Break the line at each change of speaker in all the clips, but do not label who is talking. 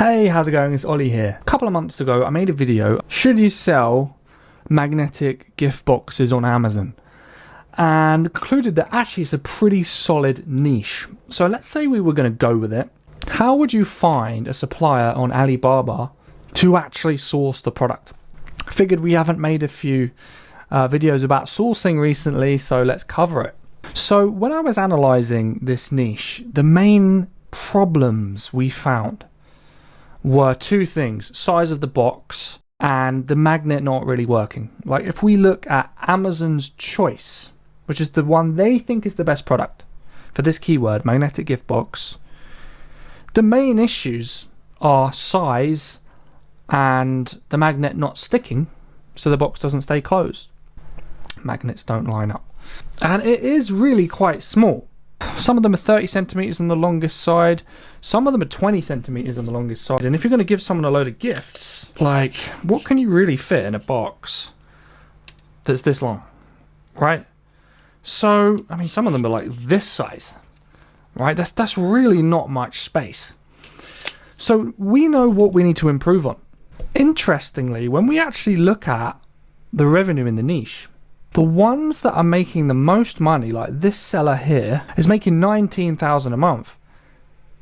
Hey, how's it going? It's Ollie here. A couple of months ago, I made a video, should you sell magnetic gift boxes on Amazon? And concluded that actually it's a pretty solid niche. So let's say we were going to go with it. How would you find a supplier on Alibaba to actually source the product? Figured we haven't made a few videos about sourcing recently, so let's cover it. So when I was analyzing this niche, the main problems we found were two things: size of the box and the magnet not really working. Like if we look at Amazon's choice, which is the one they think is the best product for this keyword, magnetic gift box, the main issues are size and the magnet not sticking, so the box doesn't stay closed. Magnets don't line up. And it is really quite small. Some of them are 30 centimeters on the longest side. Some of them are 20 centimeters on the longest side. And if you're going to give someone a load of gifts, like, what can you really fit in a box that's this long, right? So, I mean, some of them are like this size, right? That's really not much space. So we know what we need to improve on. Interestingly, when we actually look at the revenue in the niche, the ones that are making the most money, like this seller here, is making $19,000 a month.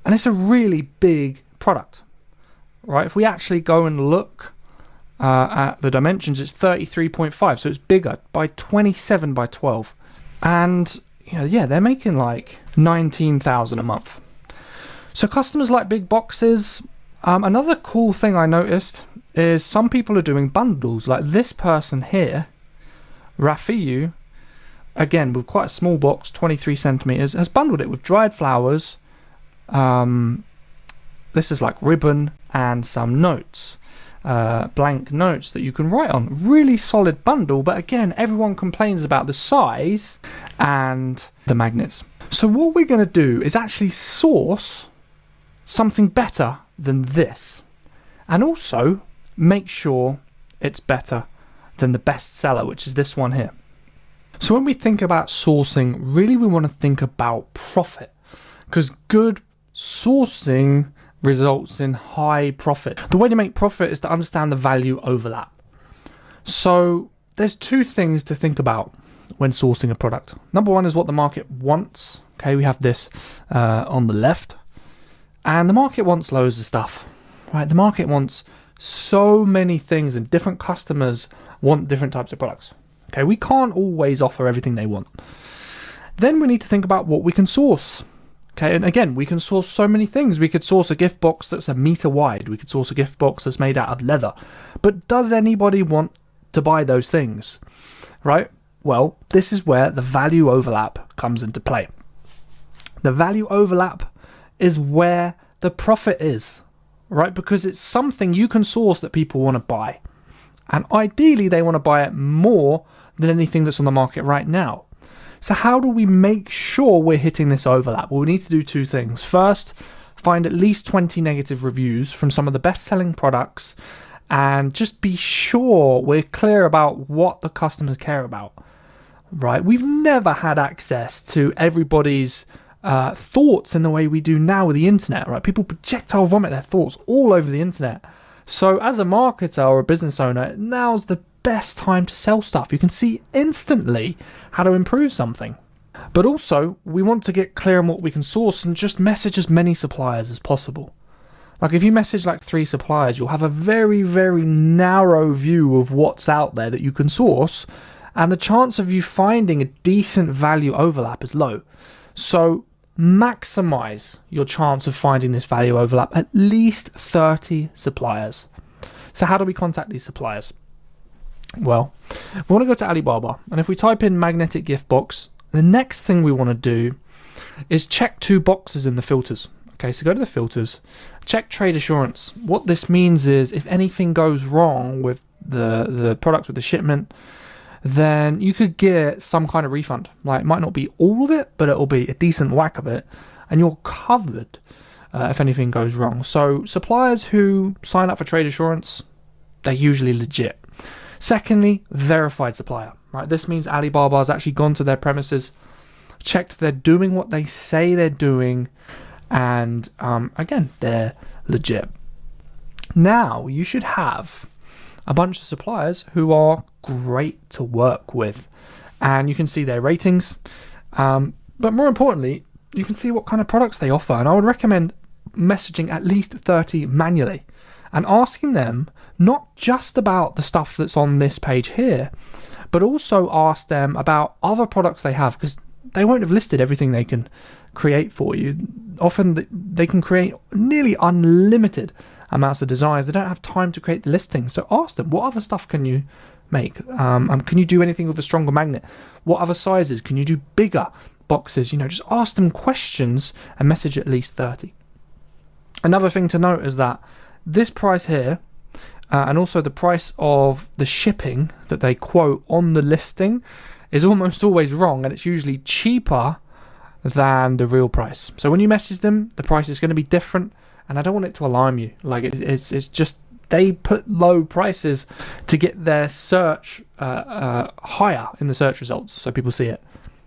And it's a really big product, right? If we actually go and look at the dimensions, it's 33.5, so it's bigger by 27 by 12. And, yeah, they're making like $19,000 a month. So customers like big boxes. Another cool thing I noticed is some people are doing bundles, like this person here, Rafiu, again with quite a small box, 23 centimeters, has bundled it with dried flowers. This is like ribbon and some notes, blank notes that you can write on. Really solid bundle, but again, everyone complains about the size and the magnets. So what we're going to do is actually source something better than this, and also make sure it's better than the best seller, which is this one here. So when we think about sourcing, really we want to think about profit, because good sourcing results in high profit. The way to make profit is to understand the value overlap. So there's two things to think about when sourcing a product. Number one is what the market wants. Okay, we have this on the left, and the market wants loads of stuff, right? The market wants so many things, and different customers want different types of products. Okay, we can't always offer everything they want. Then we need to think about what we can source. Okay, and again, we can source so many things. We could source a gift box that's 1 meter wide. We could source a gift box that's made out of leather. But does anybody want to buy those things? Right? Well, this is where the value overlap comes into play. The value overlap is where the profit is. Right? Because it's something you can source that people want to buy. And ideally, they want to buy it more than anything that's on the market right now. So how do we make sure we're hitting this overlap? Well, we need to do two things. First, find at least 20 negative reviews from some of the best-selling products, and just be sure we're clear about what the customers care about. Right? We've never had access to everybody's thoughts in the way we do now with the internet, right? People projectile vomit their thoughts all over the internet. So as a marketer or a business owner, now's the best time to sell stuff. You can see instantly how to improve something. But also, we want to get clear on what we can source and just message as many suppliers as possible. Like if you message like 3 suppliers, you'll have a very, very narrow view of what's out there that you can source, and the chance of you finding a decent value overlap is low. So maximize your chance of finding this value overlap, at least 30 suppliers. So how do we contact these suppliers? Well, we want to go to Alibaba, and if we type in magnetic gift box, the next thing we want to do is check 2 boxes in the filters. Okay, so go to the filters, check trade assurance. What this means is if anything goes wrong with the product, with the shipment, then you could get some kind of refund. Like, it might not be all of it, but it'll be a decent whack of it, and you're covered if anything goes wrong. So suppliers who sign up for trade assurance, they're usually legit. Secondly, verified supplier. Right, this means Alibaba's actually gone to their premises, checked they're doing what they say they're doing, and again, they're legit. Now you should have a bunch of suppliers who are great to work with, and you can see their ratings, but more importantly, you can see what kind of products they offer. And I would recommend messaging at least 30 manually and asking them not just about the stuff that's on this page here, but also ask them about other products they have, because they won't have listed everything they can create for you. Often they can create nearly unlimited amounts of designs. They don't have time to create the listing. So ask them, what other stuff can you make? Can you do anything with a stronger magnet? What other sizes? Can you do bigger boxes? Just ask them questions and message at least 30. Another thing to note is that this price here, and also the price of the shipping that they quote on the listing, is almost always wrong, and it's usually cheaper than the real price. So when you message them, the price is going to be different, and I don't want it to alarm you. Like it's just they put low prices to get their search higher in the search results, so people see it.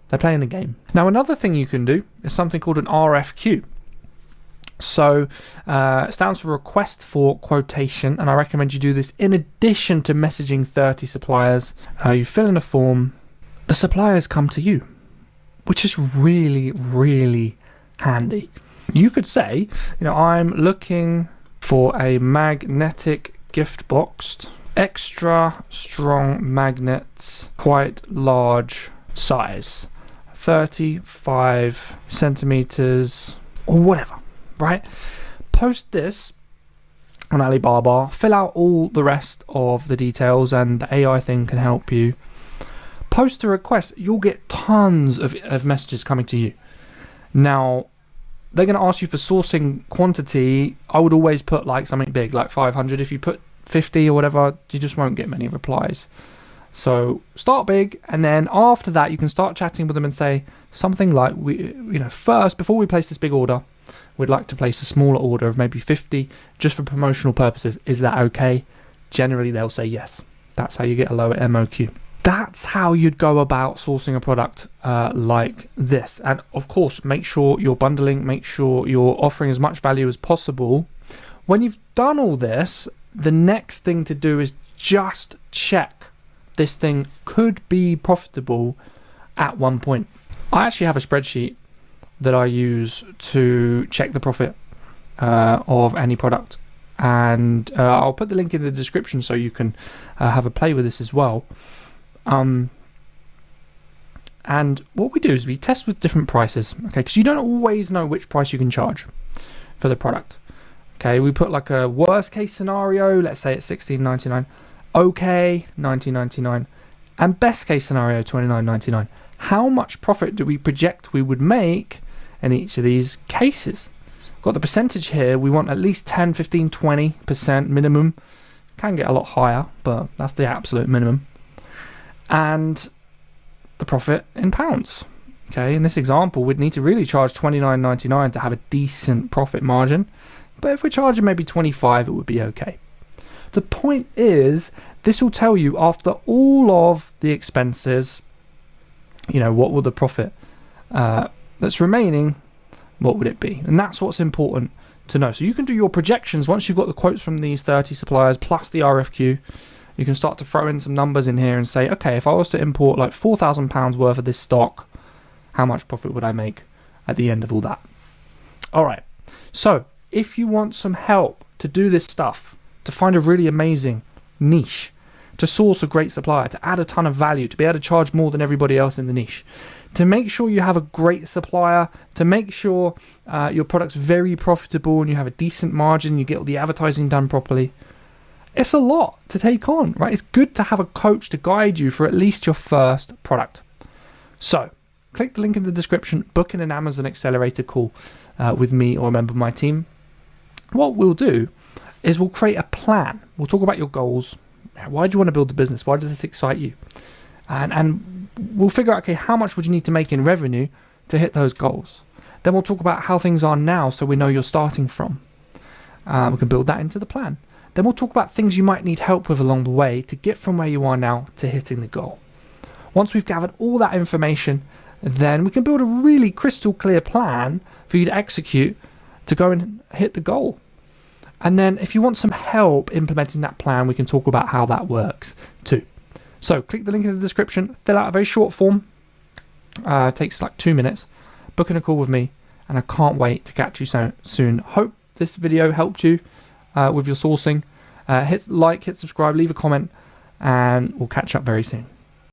They're playing the game. Now, another thing you can do is something called an RFQ. So it stands for request for quotation, and I recommend you do this in addition to messaging 30 suppliers. You fill in a form, the suppliers come to you, which is really, really handy. You could say, I'm looking for a magnetic gift box, extra strong magnets, quite large size, 35 centimeters, or whatever. Right? Post this on Alibaba, fill out all the rest of the details, and the AI thing can help you. Post a request, you'll get tons of messages coming to you. Now, they're going to ask you for sourcing quantity. I would always put like something big, like 500. If you put 50 or whatever, you just won't get many replies. So start big, and then after that, you can start chatting with them and say something like, first, before we place this big order, we'd like to place a smaller order of maybe 50 just for promotional purposes. Is that okay? Generally, they'll say yes. That's how you get a lower MOQ. That's how you'd go about sourcing a product like this. And of course, make sure you're bundling, make sure you're offering as much value as possible. When you've done all this, the next thing to do is just check this thing could be profitable at one point. I actually have a spreadsheet that I use to check the profit of any product, and I'll put the link in the description so you can have a play with this as well. And what we do is we test with different prices, okay, because you don't always know which price you can charge for the product. Okay, we put like a worst case scenario, let's say it's $16.99, okay, $19.99, and best case scenario, $29.99. How much profit do we project we would make in each of these cases? Got the percentage here. We want at least 10, 15, 20% minimum. Can get a lot higher, but that's the absolute minimum. And the profit in pounds. Okay, in this example, we'd need to really charge $29.99 to have a decent profit margin. But if we're charging maybe 25, it would be okay. The point is, this will tell you after all of the expenses, what will the profit that's remaining, what would it be? And that's what's important to know. So you can do your projections once you've got the quotes from these 30 suppliers plus the RFQ. You can start to throw in some numbers in here and say, okay, if I was to import like £4,000 worth of this stock, how much profit would I make at the end of all that? All right. So if you want some help to do this stuff, to find a really amazing niche, to source a great supplier, to add a ton of value, to be able to charge more than everybody else in the niche, to make sure you have a great supplier, to make sure your product's very profitable and you have a decent margin, you get all the advertising done properly, it's a lot to take on, right? It's good to have a coach to guide you for at least your first product. So click the link in the description, book in an Amazon Accelerator call with me or a member of my team. What we'll do is we'll create a plan. We'll talk about your goals. Why do you want to build the business? Why does this excite you? And we'll figure out, okay, how much would you need to make in revenue to hit those goals? Then we'll talk about how things are now so we know you're starting from. We can build that into the plan. Then we'll talk about things you might need help with along the way to get from where you are now to hitting the goal. Once we've gathered all that information, then we can build a really crystal clear plan for you to execute to go and hit the goal. And then if you want some help implementing that plan, we can talk about how that works too. So click the link in the description, fill out a very short form. It takes like 2 minutes. Book in a call with me, and I can't wait to catch you soon. Hope this video helped you with your sourcing. Hit like, hit subscribe, leave a comment, and we'll catch up very soon.